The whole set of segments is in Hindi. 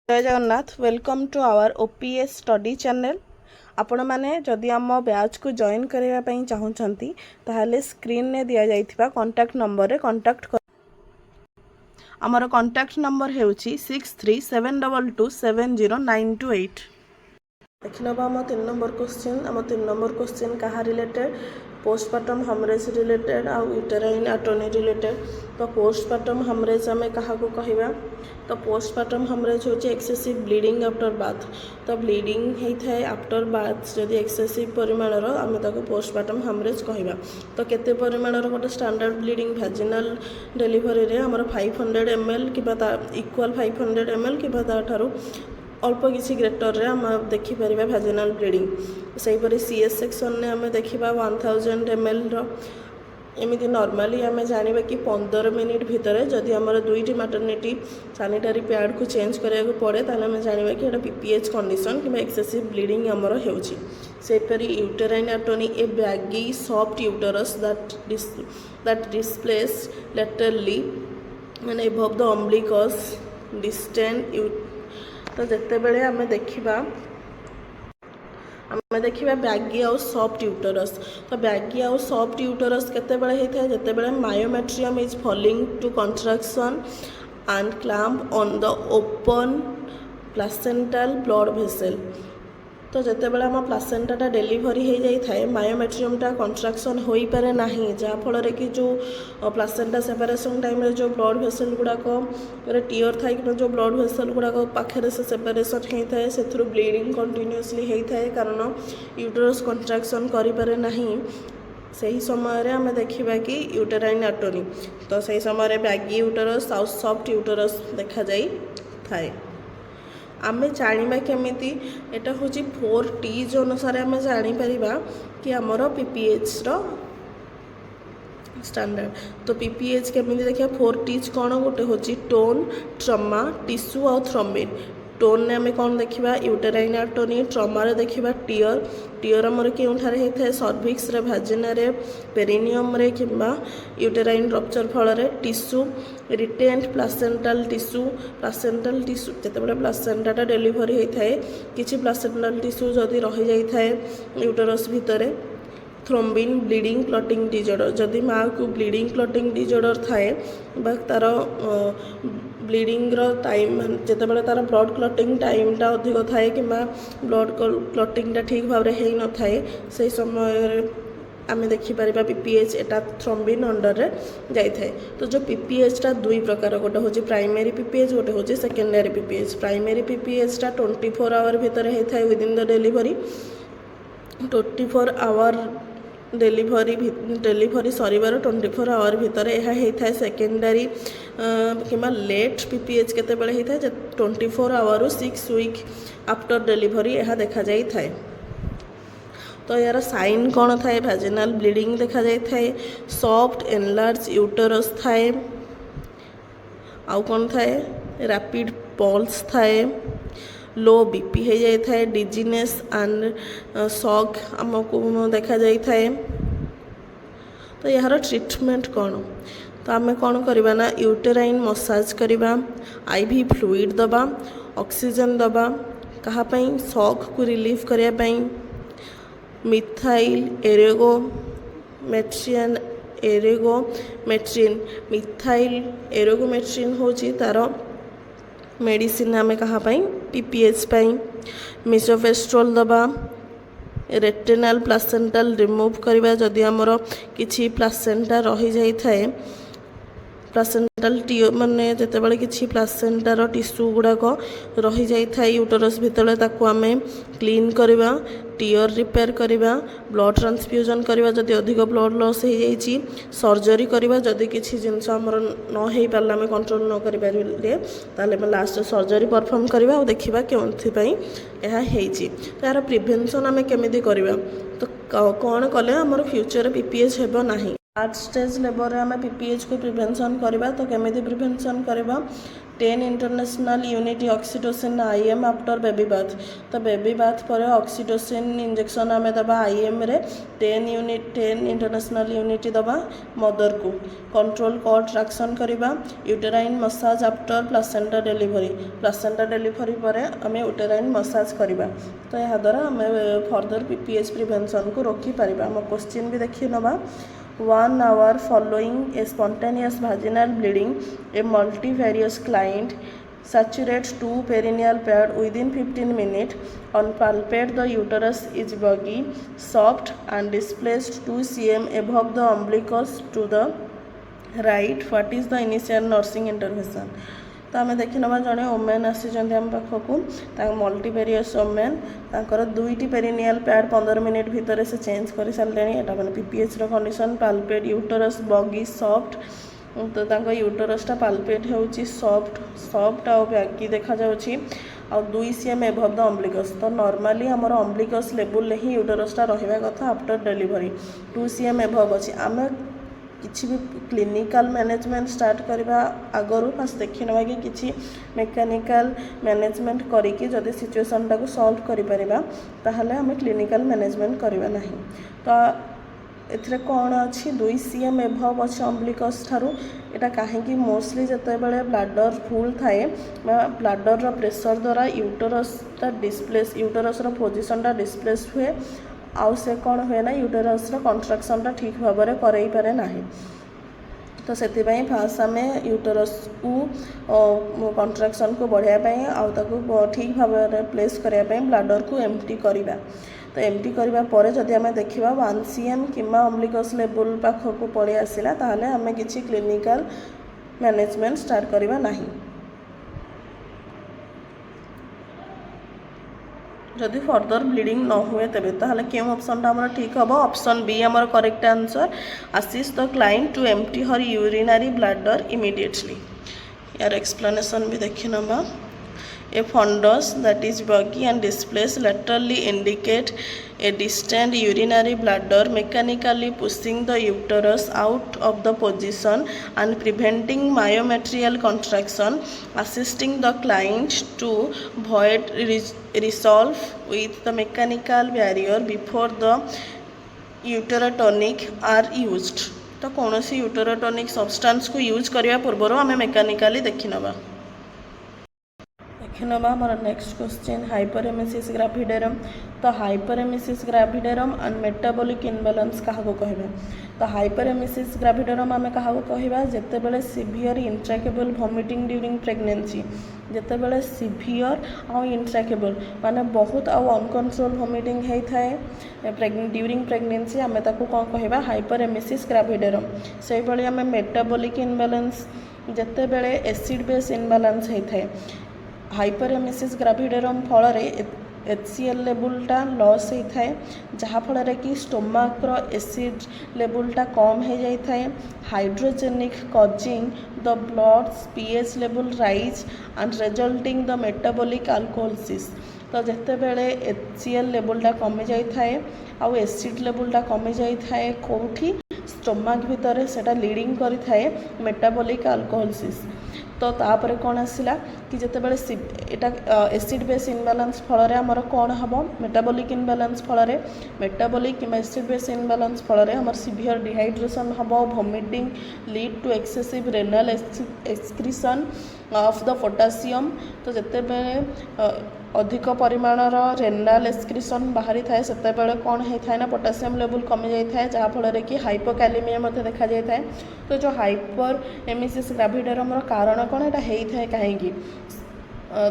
जय Jagannath welcome to our OPS study channel. आपण मैंने जदि आम बैच को जॉइन करने चाहूँगी ताहले स्क्रीन ने दिया जाइथिबा कांटेक्ट नंबर रे कांटेक्ट कर। आमर कांटेक्ट नंबर है 6372270928। देख नवा आम 3 नंबर क्वेश्चन। आम 3 नंबर क्वेश्चन कहा रिलेटेड पोस्टमार्टम हेमरेज रिलेटेड आउ यूटेराइन एटोनी रिलेटेड। तो पोस्टमार्टम हेमरेज आम क्या कहवा तो पोस्टमार्टम हेमरेज होची एक्सेसिव ब्लीडिंग आफ्टर बाथ। तो ब्लीडिंग होता है आफ्टर बाथ जदि एक्सेसिव परिमाणर आम ताको पोस्टमार्टम हेमरेज कहवा। तो केते परिमाणर गोटे स्टैंडर्ड ब्लीडिंग वैजिनल डिलीवरी रे हमर 500 ml कि इक्वल 500 ml कि अल्प किसी ग्रेटर रे हम देखिपर वैजिनल ब्लीडिंग। सेहीपरि सीएस सेक्शन ने आम देखा 1000 ml एमती नॉर्मली आम जाना कि 15 मिनिट भितर जदि आमर 2टी मैटरनिटी सैनिटरी पैड को चेंज कराया पड़े ताहले आम जाना कि एटा पीपीएच कंडीशन कि एक्सेसिव ब्लीडिंग आमर होउची। सेहीपरि uterine atony a boggy soft uterus that displace laterally मैंने एबव द अम्बिलिकस डिस्टेंट। तो जिते बड़े आम देखा बैगी आउ सॉफ्ट यूटरस। तो बैगी आउ सॉफ्ट यूटरस केते बड़े होता है जिते बड़े myometrium is falling to contraction and clamp on the open placental blood vessel. तो जिते बड़े आम प्लासेंटा डेलीवरी हो जाए मायोमेट्रियमटा कंट्राक्शन हो पारे ना जहाँफल कि जो प्लासेंटा सेपारेशन टाइम रे जो ब्लड भेसल गुड़ाक टीयर थाए कि जो ब्लड भेसल गुड़ाक पाखे से सेपारेशन होता है से ब्लीडिंग कंटिन्यूअसली होता है कारण यूटरस कंट्राक्शन करें ना। सही समय आम देखा कि यूटेराइन एटोनी तो सही समय बैगी यूटरस आउ सॉफ्ट यूटरस देखा जाई थाए। आम जाना केमी एटा हूँ 4T's अनुसार आम जापर कि आमर पीपीएच स्टैंडर्ड। तो पीपीएच केमी देखा 4T's कौन गोटे हूँ टोन ट्रमा टिश्यू आउ थ्रोम्बिन। टोन ने आम कौन देखा यूटेराइन एटोनी ट्रमा देखा टीयर टीयर आमर केउठारे होता है सर्विक्स रे भाजिना रे पेरिनियम रे किंबा यूटेराइन रप्चर फल टिश्यू रिटेन्ड प्लासेंटाल टिश्यू जिते बड़े प्लासेंटा डेलीवरी होता है किसी प्लासेंटाल टिश्यू जदि रही जाए यूटरस भितर। थ्रोम्बिन ब्लीडिंग क्लटिंग डिजॉर्डर जदि माँ को ब्लीडिंग क्लटिंग डिजॉर्डर थाए तार ब्लीडिंग टाइम जिते बड़े तार ब्लड क्लटिंग टाइमटा अधिक थाए कि ब्लड क्लटिंगटा ठीक भाव में हो न थाए से समय आम देखिपर पीपीएच एटा थ्रोम्बिन अंडर रे जाए। तो जो पीपीएचटा दुई प्रकार गोटे हूँ प्राइमरी पीपीएच गोटे हूँ सेकेंडरी पीपीएच। प्राइमरी पीपीएचटा 24 आवर भितर होता है within the delivery 24 hour delivery सरीबार 24 आवर भितर यह होता है। सेकेंडरी कि लेट पीपीएच केते बेले होता है 24 आवर 6 वीक आफ्टर डेलीवरी यह देखा जाए थाए। तो यार साइन कौन थाए वैजिनल ब्लीडिंग देखा जाए थाए सॉफ्ट एनलार्ज यूटरस थाए आउ कौन थाए रैपिड पल्स थाए लो बीपी हो जाए थाए डिजीनेस एंड शॉक आमको देखा जाए थाए। तो यार ट्रीटमेंट कौन तो आम कौन करवा ना यूटेराइन मसाज करवा आईवी फ्लूइड दबा ऑक्सीजन दबा कहाँपाई शॉक को रिलीफ करने मिथाइल एरेगोमेट्रिन मिथाइल एरेगोमेट्रिन हूँ तार मेडिसिन आम कहाँपाई पीपीएच पाई मिसोफेस्ट्रोल दबा रेटिनल प्लासेंटाल रिमूव करवा जदि आमर किछि प्लासेंटा रही जाई थाए प्लासेंटाल टीयर माने जिते बड़े किछि प्लासेंटार टिश्यू गुड़ाक रही जाई थाए यूटरस भितर ताकू आम क्लीन करवा टीयर रिपेयर करवा ब्लड ट्रांसफ्यूजन करवा जदि अधिक ब्लड लॉस हो जाइए सर्जरी करवा जदि किछि जिनस आमर न हो पारला आम कंट्रोल न कर पारे लास्ट सर्जरी परफॉर्म करवा और देखा क्योंपाई यह होती। तो यार प्रिवेंशन आम केमी करवा तो कौन कले आमर फ्यूचर पीपीएच हेब नाही। 8 स्टेज लेवल आम पीपीएच को प्रिवेंशन करवा। तो केमी प्रिवेंशन करवा 10 international unit oxytocin IM after baby birth. तो बेबी बाथ पर ऑक्सीटोसिन इंजेक्शन आम दबा आईएम रे 10 इंटरनेशनल यूनिट दबा मदर को। कंट्रोल कॉन्ट्रैक्शन करवा। Uterine massage after placenta delivery. Placenta delivery पर आम यूटेराइन मसाज करवा। तो यह द्वारा आम फर्दर पीपीएच प्रिवेंशन को रोकी पार। आम क्वेश्चन भी देखी नवा 1 hour following a spontaneous vaginal bleeding, a multivarious client saturates 2 perineal pad within 15 minutes. On palpate, the uterus is buggy, soft, and displaced 2 cm above the umbilicus to the right. What is the initial nursing intervention? तो आम देखी ना जड़े ओमेन आम पाखक मल्टीपेरियस ओमेन तांकर 2टी पेरिनियल पैड 15 मिनिट भितर से चेंज कर सारे यहाँ मैंने पीपीएच कंडीशन पाल्पेट यूटरस बगी सॉफ्ट। तो यूटरसटा पाल्पेट होची सॉफ्ट आउ बैगी देखा जाउची आ 2 cm एबव द अम्बिलिकस। तो नॉर्मली आमर अम्बिलिकस लेवल ही यूटरसटा रहिबा कथा आफ्टर डिलीवरी 2 cm एबव अछि। आम किसी भी क्लिनिकल मैनेजमेंट स्टार्ट करवा आगरू फास्ट देखी ना कि किसी मेकानिकल मैनेजमेंट करिकी जदि सिचुएशन टाको सॉल्व करि परिबा ताहले हमें क्लिनिकल मैनेजमेंट करवा नहीं। तो एथरे कौन अच्छी 2 cm एभव अच्छे अम्बिलिकस ठारू एटा कहीं मोस्टली जिते बड़े ब्लाडर फुल थाए ब्लाडर प्रेशर द्वारा यूटरसटा डिस्प्लेस यूटरसर पोजिशनटा डिस्प्लेस हुए आउ से कौन हुए ना यूटेरसर कंट्राक्शनटा ठीक भाव में करई पारे ना। तो से फास्ट आम यूटेरस को कंट्राक्शन को बढ़ाई आउ ठीक भाव में प्लेस करने ब्लाडर को एम्प्टी करवा। तो एम्प्टी करने पर जदि आम देखा 1 cm कि अम्बिलिकस लेवल पाखक पड़े आसला ताहले आम किसी क्लिनिकल मैनेजमेंट स्टार्ट करवा नहीं। जदि फर्दर ब्लीडिंग न हुए तेबे ताहले क्यों ऑप्शनटा हमर ठीक हम ऑप्शन बी हमर correct answer assist the client to empty her urinary bladder immediately. यार एक्सप्लेनेशन भी देखी नबा A fundus that is buggy and displaced laterally indicate a distant urinary bladder mechanically pushing the uterus out of the position and preventing myometrial contraction, assisting the client to void resolve with the mechanical barrier before the uterotonic are used। तो कौन सी यूटेरोटोनिक सब्सटेंस को यूज करने पूर्व आम मेकानिकाली देखी नबा। देखा हमारा नेक्स्ट क्वेश्चन हाइपरेमेसिस ग्राभिडेरम। तो हाइपरेमेसिस ग्राभिडेरम एंड मेटाबॉलिक इनबैलेंस क्या कहबा। तो हाइपरेमेसिस ग्राभिडेरम आम क्या कहबा जिते बड़े सिवियर इंट्राकेबल वॉमिटिंग ड्यूरिंग प्रेगनेंसी जिते बड़े सिवियर आउ इंट्राकेबल माने बहुत आउ अनकंट्रोल वॉमिटिंग होता है ड्यूरिंग प्रेगनेंसी आम ताको कौन कहबा हाइपरेमेसिस ग्राभिडेरम। से भाई आम मेटाबॉलिक इनबैलेंस जिते बड़े एसिड बेस इनबैलेंस होता है हाइपरेमेसिस ग्राभिडेरम फल HCl लेवलटा लॉस होता है जहाँफल कि स्टोमाक्र एसिड लेवलटा कम हो जाता है hydrogenic causing the blood pH level rise and resulting the metabolic alkalosis. तो जिते बड़े HCl लेवलटा कमी जाता है आउ एसिड लेवलटा कमी जाता है कौटी स्टोमाक भितर सेटा लीडिंग करें मेटाबॉलिक अल्कोहोलिसिस। तो तापर कौन आसला कि जिते बड़े एटा एसिड बेस इनबैलेंस फल आमर कौन हम मेटाबॉलिक इनबैलेंस फल मेटाबॉलिक कि एसिड बेस इनबैलेंस फल आमर सिवियर डिहाइड्रेशन हम vomiting lead to excessive renal excretion of the potassium. तो जिते बड़े अधिक परिमाणर रेनाल एक्सक्रीशन बाहरी थाए सेते बेले कौन होता है ना पोटासियम लेवल कमी जाता है जहाँफल कि हाइपोकालेमिया देखा जाता है। तो जो हाइपर एमेसिस ग्राभिडेरम कारण कौन यहाँ होता है कहीं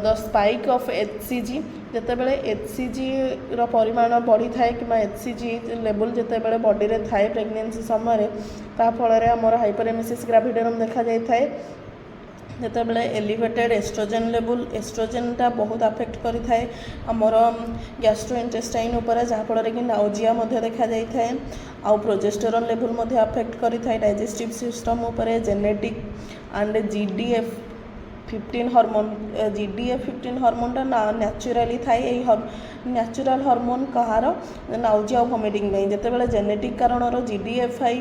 द स्पाइक ऑफ HCG जिते बड़े HCG परिमाण बढ़ी थाए कि HCG लेवल जिते बड़े बॉडी रे थाए प्रेगनेंसी समय फल आमर हाइपर एमेसिस ग्राभिडेरम देखा जाता है। जिते बड़े एलिवेटेड एस्ट्रोजेन लेवल एस्ट्रोजेनटा बहुत अफेक्ट करें आमर गैस्ट्रोइंटेस्टाइन उपर जहाँफल कि नाउजिया देखा जाता है आउ प्रोजेस्टेरोन लेवल अफेक्ट करें डाइजेस्टिव सिस्टम उपर genetic and GDF 15 hormone GDF-15 हॉर्मोनटा न्याचुराली थाए न्याचुराल हॉर्मोन कहार नाउजिया और वॉमिटिंग में जितेबाला जेनेटिक कारणर GDFI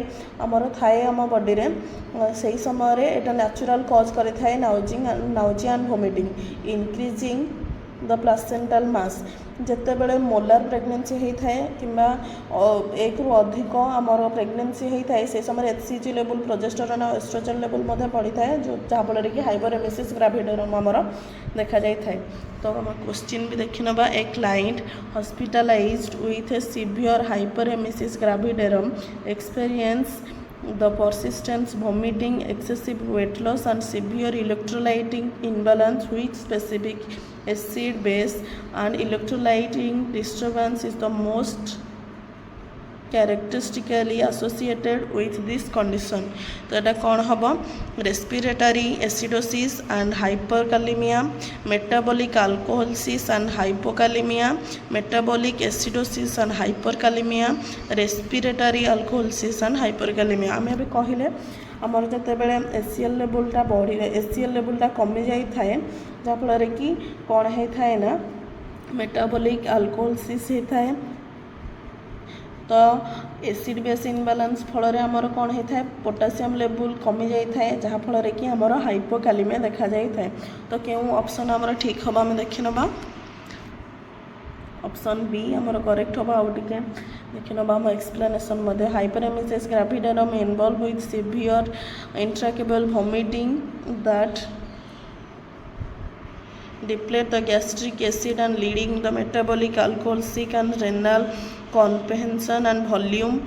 आमर थाए आम बॉडी रे सही समय एटा न्याचुराल कॉज करें nausea and vomiting increasing the placental mass जितेबाला मोलार प्रेगनेंसी होता है कि एक रु अधिक आमर प्रेगनेंसी होता है से समय HCG लेवल प्रोजेस्टेरोन और एस्ट्रोजन लेवल बढ़ी थाए जो जहाँफल कि हाइपरएमेसिस ग्राविडारम आमर देखा जाए थाए। तो आम क्वेश्चन भी देखी नवा a client hospitalised with a severe hyperemesis gravidarum experience the persistent vomiting, excessive weight loss and severe electrolyting imbalance which specific acid base and electrolyting disturbance is the most characteristically associated with this condition। तो এটা कौन हम respiratory acidosis and hyperkalemia, metabolic alcoholism and hypokalemia, metabolic acidosis and hyperkalemia, respiratory alcoholism and hyperkalemia। आम अभी कहले आमर जितेबाला ACL लेवलटा बढ़ी ACL लेवलटा कमी जाए जहाँफल कि कौन होता है ना मेटाबॉलिक अल्कोहोलिसिस होता है तो एसिड बेस इनबालांस फल आमर कौन होता है पोटासियम लेवल कमी जाए जहाँफल कि आमर हाइपोकालेमिया देखा जाए। तो क्यों ऑप्शन आमर ठीक हम आम देखी नवा ऑप्शन बी आमर करेक्ट हम आउ टे देखी नवा आम एक्सप्लेनेशन मध्य hyperemesis gravidarum involve with severe intractable vomiting that deplete the gastric acid and leading the metabolic alcoholic and renal comprehension and volume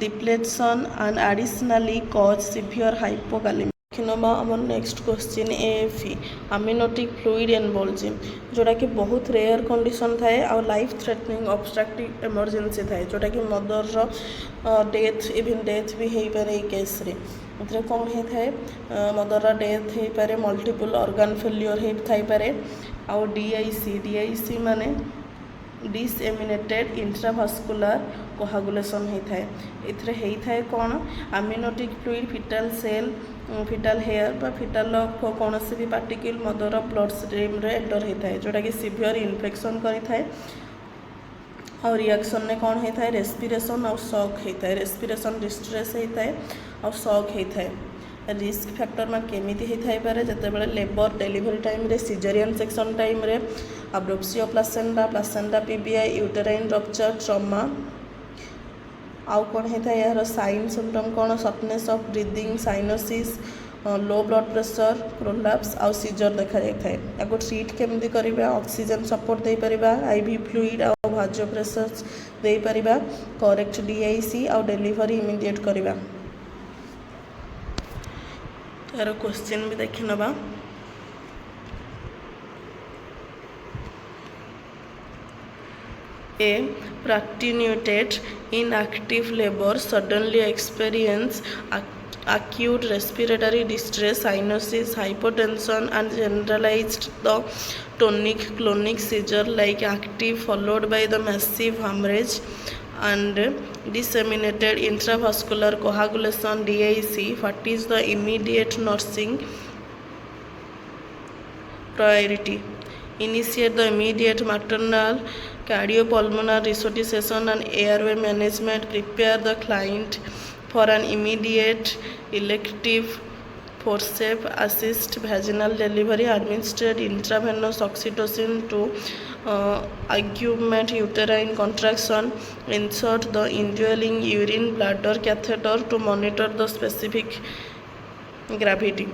depletion and additionally cause severe hypokalemia। आम next question AFE amniotic fluid embolism जोटा कि बहुत रेयर कंडीशन थाए a life threatening obstructive emergency थाए जोटा कि मदर डेथ इवन डेथ भी हो पारे केस रे कौन होता है मदर डेथ हो पारे मल्टीपल ऑर्गन फेल्योर हो पारे आउ DIC माने डिसएमिनेटेड इंट्राभास्कुलर कोहागुलेशन होता है ये कौन अमिनोटिक फ्लूइड फिटाल सेल फिटाल हेयर बा फिटाल कौन से भी पार्टिकल मदर ब्लड स्ट्रीम रे एंटर होता है जोटा कि सीवियर इन्फेक्शन करें और रिएक्शन ने कौन होता है रेस्पिरेशन और शॉक होता है रेस्पिरेशन डिस्ट्रेस होता है और शॉक होता है। रिस्क फैक्टर में केमी होता है जितेबाला लेबर डिलीवरी टाइम रे सिजेरियन सेक्शन टाइम रे abruptio placenta PBI uterine rupture trauma आउ कौन होता है यार साइन सिम्पटम कौन shortness of breathing cyanosis low blood pressure prolapse आउ सीजर देखा जाए या ट्रीट केमती करवा ऑक्सीजन सपोर्ट दे पारिबा IV फ्लूइड आउ भाजो प्रेशर दे पारिबा करेक्ट DIC आउ डिलीवरी इमीडिएट करवा। यार क्वेश्चन भी देखी नवा A proteinated in active labor suddenly experience acute respiratory distress, cyanosis, hypotension and generalized the tonic-clonic seizure like active followed by the massive hemorrhage and disseminated intravascular coagulation DIC. What is the immediate nursing priority? Initiate the immediate maternal cardiopulmonary resuscitation and airway management. Prepare the client for an immediate elective forceps assist vaginal delivery. Administered intravenous oxytocin to augment uterine contraction. Insert the indwelling urine bladder catheter to monitor the specific gravity।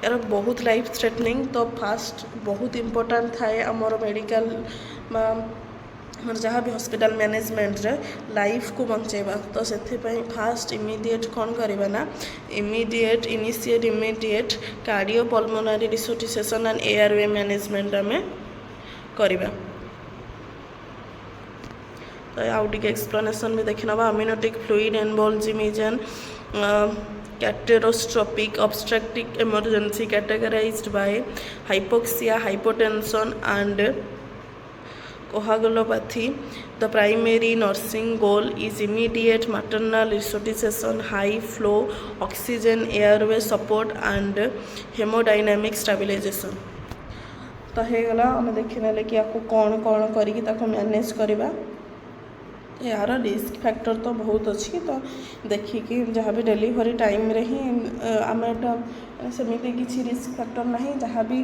यार बहुत लाइफ थ्रेटनिंग तो फास्ट बहुत इंपोर्टेंट थाए आमर मेडिकल जहाँ भी हॉस्पिटल मैनेजमेंट रे लाइफ को बंचेबा तो से फास्ट इमीडिएट कौन करवा ना immediate cardiopulmonary resuscitation and airway management आम करवा। तो आउ टे एक्सप्लेनेशन भी देखी नवा amniotic fluid embolism is an catastrophic obstructive emergency categorized by hypoxia, hypotension and coagulopathy. The primary nursing goal is immediate maternal resuscitation, high flow oxygen airway support and hemodynamic stabilization. तो होगला आम देखने कि आपको कौन कौन करके मैनेज करवा यार रिस्क फैक्टर तो बहुत अच्छी तो देखिए जहाँ भी डिलीवरी टाइम रे ही आम एटा सेमती किसी रिस्क फैक्टर ना जहाँ भी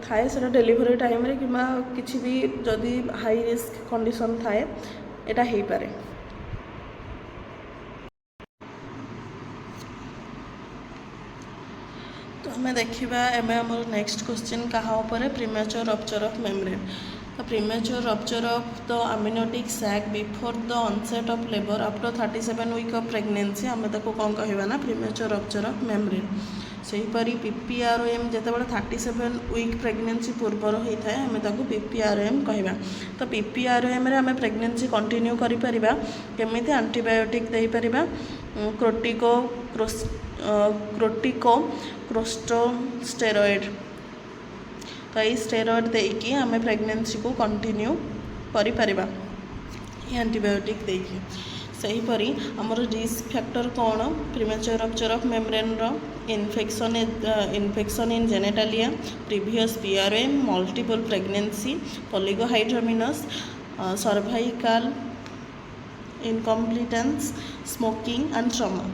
थाए से डिलीवरी टाइम रे कि किसी भी जदि हाई रिस्क कंडीशन थाए एटा हो पारे। तो हमें देखा एवं आम नेक्स्ट क्वेश्चन क्या premature rupture of membrane. The premature rupture of the amniotic sac before the onset of labor after 37 week of pregnancy आम ताको कौन कहवा ना premature rupture of membrane। सेहीपरि PPROM जितेबाला 37 week pregnancy पूर्वर होता है आम ताको PPROM कहवा। तो PPROM रे आम प्रेगनेंसी कंटिन्यू करि परिबा केमिति एंटीबायोटिक दे परिबा क्रोस्टोस्टेरॉइड। तो ये स्टेरॉइड देकी आम प्रेगनेंसी को कंटिन्यू करिपरिबा एंटीबायोटिक देकी। सेहीपरि आमर रिस्क फैक्टर कौन प्रीमेच्योर रप्चर ऑफ मेम्ब्रेन रो infection in genitalia, previous PROM, multiple pregnancy, oligohydramnios, cervical incompetence, smoking and trauma.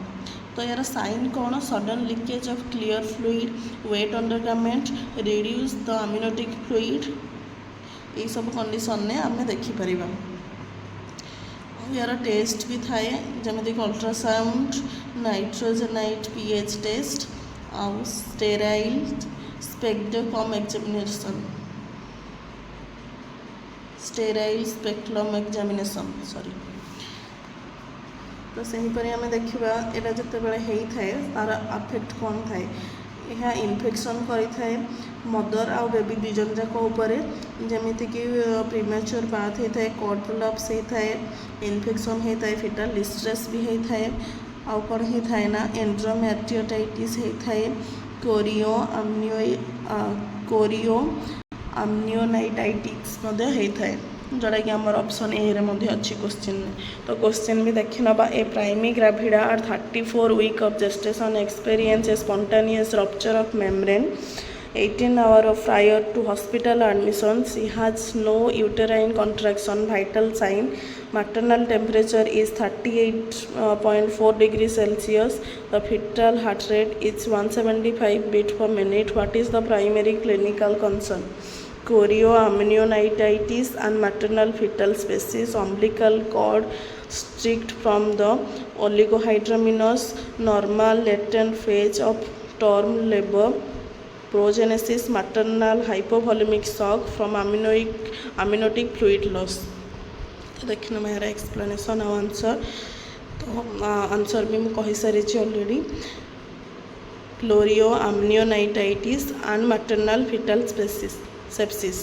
तो यार साइन कौन sudden leakage of clear fluid, wet undergarment, reduce the amniotic fluid ये सब कंडीशन ने आम देखिपर। यार टेस्ट भी थाए जमीक अल्ट्रासाउंड, नाइट्रोजेनाइट पीएच टेस्ट आउ स्टेराइल स्पेक्ट्रम एग्जामिनेशन सॉरी। तो सहीपरि आम देखा यहाँ जिते बड़े तार अफेक्ट कौन थाए यह इन्फेक्शन करें मदर आउ बेबी दुजन जाक जमीक प्रीमेच्योर बाथ होता है, कॉर्ड प्रोलैप्स होता है, इन्फेक्शन होता है, फिटल डिस्ट्रेस भी होता है, आउ कौन होता है ना एंड्रोमेट्रियोटाइटिस होता है, कोरियो अम्नियोनाइटाइटिस होता है जोड़ा कि आमर ऑप्शन ए रे अच्छी क्वेश्चन। तो क्वेश्चन भी देखी ना ए primi ग्राभिडा are 34 week of gestation experience a spontaneous rupture of membrane 18 hours prior to hospital admission. She has no uterine contraction, vital sign, maternal temperature is 38.4 degrees Celsius, the fetal heart rate is 175 beats per minute. What is the primary clinical concern? Chorioamnionitis and maternal fetal species, umbilical cord strict from the oligohydramnios, normal latent phase of term labor, progenesis, maternal hypovolemic shock from amniotic fluid loss। देखना मेरा एक्सप्लेनेशन और आंसर। तो आंसर भी मुझे कही सारी already क्लोरियोअम्नियोनाइटाइटिस and maternal fetal sepsis,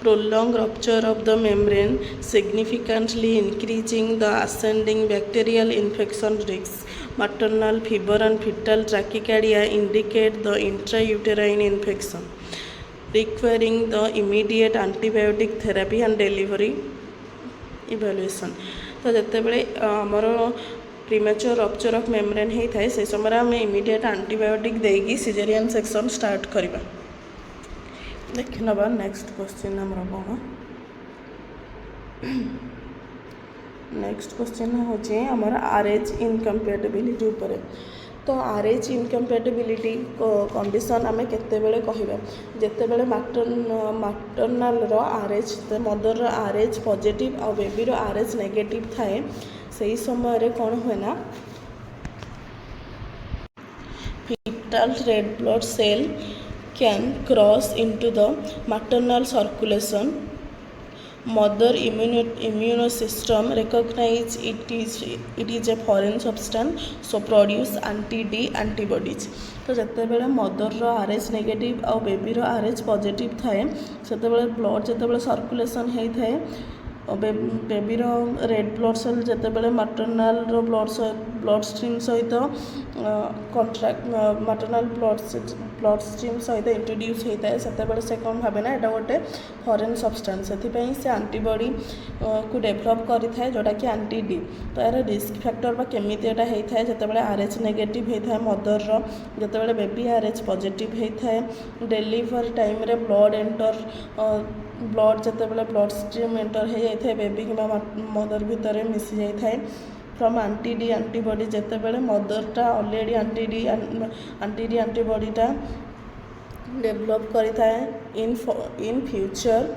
prolonged rupture of the membrane significantly increasing the ascending bacterial infection risk, maternal fever and fetal tachycardia indicate the intrauterine infection requiring the immediate antibiotic therapy and delivery evaluation। तो जिते बड़े आमर प्रीमेच्योर रप्चर ऑफ मेम्ब्रेन होता है से समय आम इमिडिएट एंटीबायोटिक देगी सिजेरियन सेक्शन स्टार्ट करवा। देख नवा नेक्स्ट क्वेश्चन आमर कौन नेक्स्ट क्वेश्चन होचे आमर RH इनकम्पैटिबिलिटी उपरे। तो RH इनकम्पैटिबिलिटी कंडीशन आम केतेबेले कहबा जेतेबेले मैटरनल रो RH मदर रो RH पॉजिटिव और बेबी रो RH नेगेटिव थाए सही समय रे कौन हुए ना fetal red blood cell can cross into the maternal circulation. Mother immune system recognize it is a foreign substance, so produce anti-D antibodies। तो जिते बड़े मदर रो RH नेगेटिव और बेबी रो RH पॉजिटिव थाए सेते बड़े ब्लड जिते बड़े सर्कुलेशन होता है बेबी रो रेड ब्लड सेल जिते बड़े मैटरनल रो ब्लड ब्लड स्ट्रीम सहित मैटरनाल ब्लड स्ट्रीम सहित इंट्रोड्यूस होता है से से कौन भावे ना यहाँ गोटे फॉरेन सब्सटेंस से से एंटीबॉडी को डेभलप करता है जोटा कि एंटी डी तो यार रिस्क फैक्टर केमी होता है जितेबाला RH नेगेटिव होता है मदर जितेबाला बेबी RH पॉजिटिव होता है डिलीवरी टाइम रे ब्लड एंटर ब्लड जितेबाला ब्लड स्ट्रीम एंटर हो जाए बेबी कि मदर भितर मिसी जाए फ्रॉम एंटी डी एंटीबॉडी जितेबाला मदरटा ऑलरेडी एंटी डी एंटीबॉडीटा डेभलप करता है in future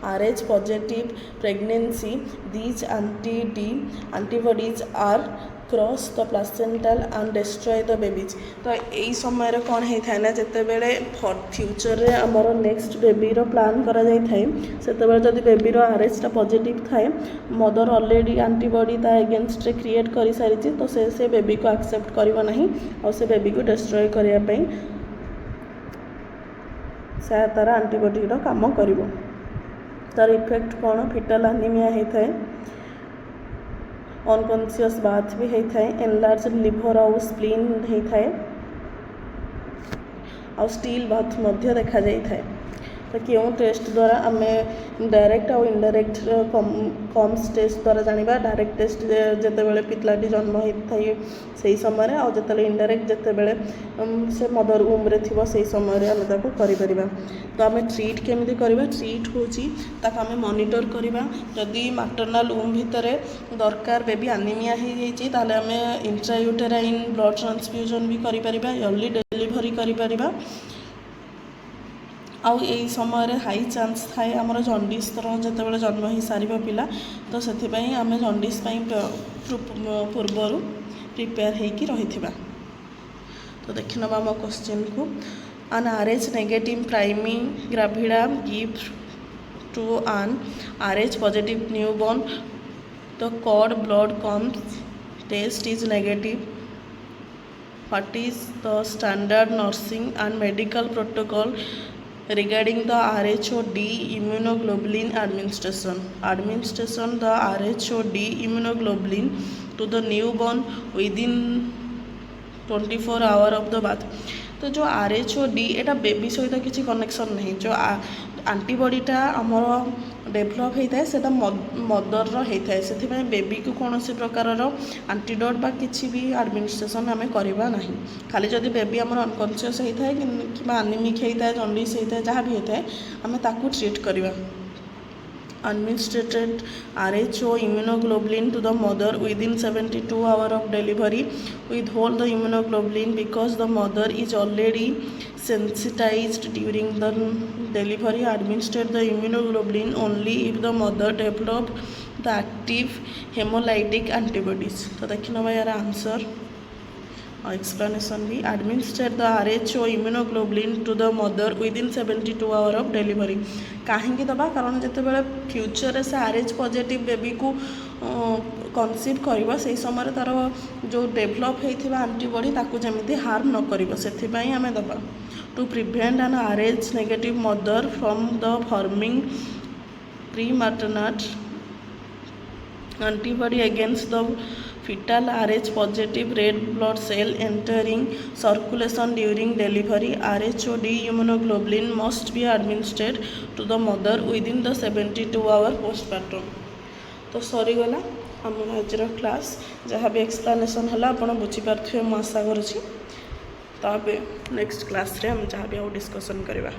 RH positive pregnancy these anti D antibodies are cross the placental and destroy the babies तो यही समय कौन होता है ना जिते बेले फ्यूचर रे आमर नेक्स्ट बेबीर प्लान करा जाई थाए सेते जदि बेबीर RH टा पॉजिटिव थाए मदर ऑलरेडी एंटीबॉडी ता अगेंस्ट रे क्रिएट कर सारी तो से बेबी को एक्सेप्ट करबा नहीं और से बेबी को डिस्ट्रॉय करिया पई से तार एंटीबॉडी रो काम करिवो तार इफेक्ट कौन फिटल एनीमिया होता है अनकॉन्शियस बाथ भी होता है एनलार्ज लिवर और स्प्लीन होता है और स्टील बाथ मध्य देखा जाता है तो क्यों टेस्ट द्वारा आम डायरेक्ट और इनडायरेक्ट कम्स टेस्ट द्वारा जाना डायरेक्ट टेस्ट जिते बड़े पिलाटी जन्म होता है से समय और जिते इनडायरेक्ट जिते बड़े से मदर वूम रे थी से समय आम कर तो आम ट्रीट केमी करवा ट्रीट होता आम मॉनिटर करवा जदि मैटरनाल वूम भितर दरकार बेबी एनीमिया हो जाए आम इंट्रायूटेराइन ब्लड ट्रांसफ्यूजन भी करिपरिबा अर्ली डिलीवरी करिपरिबा आउ यही समय हाई चांस थाए आमर जंडिस जितेबाला जन्म हो सार पिला तो से आम जंडिस पूर्वर प्रिपेयर होगी रही तो देखि नवा आम क्वेश्चन को an RH negative priming gravida give to an RH positive newborn the cord blood comes test is negative. What is the standard nursing and medical protocol regarding the RHOD immunoglobulin administration the RHOD immunoglobulin to the newborn within 24 hours of the birth तो जो RHOD एटा बेबी सहित किसी कनेक्शन नहीं जो एंटीबॉडीटा आमर डेभलप होता है सेटा मदर होता है से बेबी को कौन से प्रकार एंटीडोट बा किसी भी एडमिनिस्ट्रेशन आम करवा ना खाली जदि बेबी आमर अनकॉन्शियस होता है कि एनीमिक होता है जंडिस होता है जहाँ भी होता है आम ताकू ट्रीट करवा administered RHO immunoglobulin to the mother within 72 hours of delivery withhold the immunoglobulin because the mother is already sensitized during the delivery administered the immunoglobulin only if the mother develop the active hemolytic antibodies तो देखिए यार आंसर explanation भी administered the RHO immunoglobulin to the mother within 72 hours of delivery कहीं दबा कारण जिते बड़े फ्यूचर से RH पॉजिटिव बेबी को कनसीव करवा से समय तार जो डेभलप होता एंटीबॉडी ताकू जमी हार्म न कर से आम दबा to prevent an RH negative mother from the forming pre maternal antibody against the fetal RH positive red blood cell entering circulation during delivery RHOD immunoglobulin must be administered to the mother within the 72 hours postpartum तो सरीगला आम आज क्लास जहाँ भी एक्सप्लेनेशन है आप बुझीपारे मुझे आशा करुँच तो नेक्स्ट क्लास रे हम जहाँ भी डिस्कसन करवा।